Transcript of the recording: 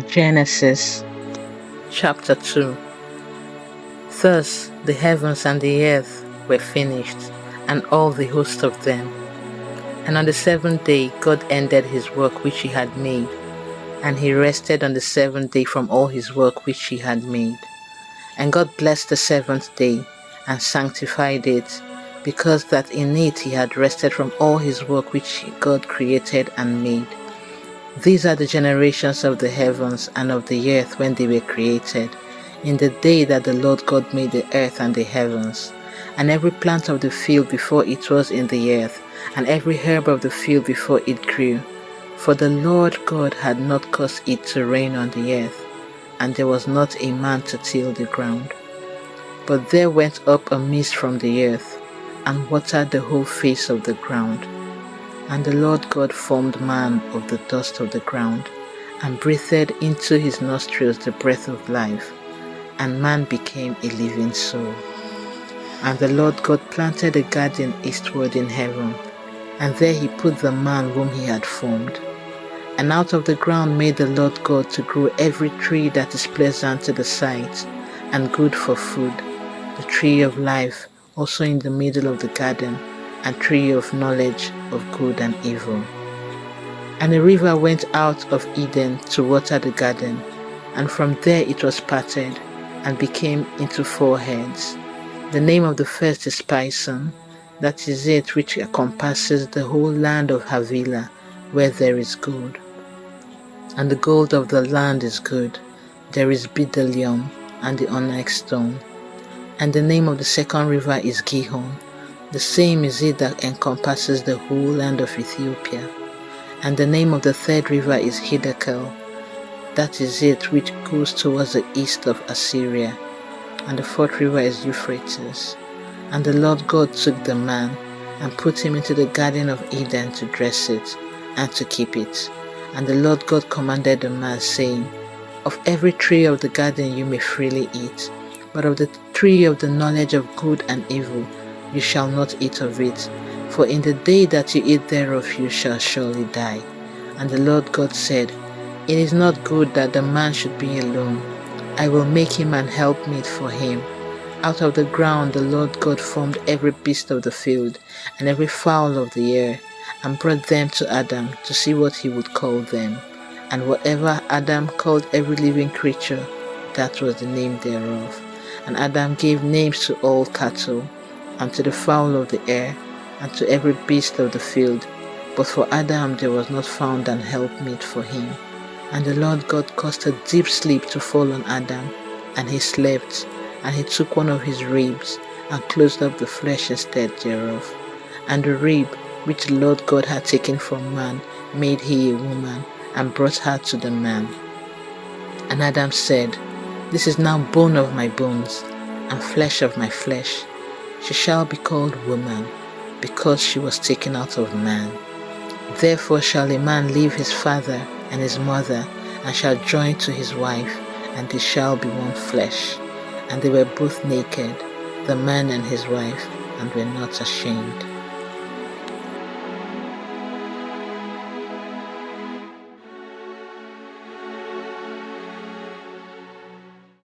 Genesis chapter 2. Thus the heavens and the earth were finished, and all the host of them. And on the seventh day God ended his work which he had made, and he rested on the seventh day from all his work which he had made. And God blessed the seventh day, and sanctified it, because that in it he had rested from all his work which God created and made. These are the generations of the heavens and of the earth when they were created, in the day that the Lord God made the earth and the heavens, and every plant of the field before it was in the earth, and every herb of the field before it grew. For the Lord God had not caused it to rain on the earth, and there was not a man to till the ground. But there went up a mist from the earth, and watered the whole face of the ground. And the Lord God formed man of the dust of the ground, and breathed into his nostrils the breath of life, and man became a living soul. And the Lord God planted a garden eastward in heaven, and there he put the man whom he had formed. And out of the ground made the Lord God to grow every tree that is pleasant to the sight, and good for food, the tree of life also in the middle of the garden, and tree of knowledge of good and evil. And a river went out of Eden to water the garden, and from there it was parted, and became into 4 heads. The name of the first is Pison, that is it which encompasses the whole land of Havilah, where there is gold. And the gold of the land is good, there is bdellium, and the onyx stone. And the name of the second river is Gihon, the same is it that encompasses the whole land of Ethiopia. And the name of the third river is Hiddekel, that is it which goes towards the east of Assyria. And the fourth river is Euphrates. And the Lord God took the man, and put him into the garden of Eden to dress it, and to keep it. And the Lord God commanded the man, saying, Of every tree of the garden you may freely eat, but of the tree of the knowledge of good and evil you shall not eat of it, for in the day that you eat thereof you shall surely die. And the Lord God said, It is not good that the man should be alone. I will make him an helpmeet for him. Out of the ground the Lord God formed every beast of the field, and every fowl of the air, and brought them to Adam to see what he would call them. And whatever Adam called every living creature, that was the name thereof. And Adam gave names to all cattle, and to the fowl of the air, and to every beast of the field. But for Adam there was not found an helpmeet for him. And the Lord God caused a deep sleep to fall on Adam, and he slept. And he took one of his ribs, and closed up the flesh instead thereof. And the rib which the Lord God had taken from man made he a woman, and brought her to the man. And Adam said, This is now bone of my bones, and flesh of my flesh. She shall be called woman, because she was taken out of man. Therefore shall a man leave his father and his mother, and shall join to his wife, and they shall be one flesh. And they were both naked, the man and his wife, and were not ashamed.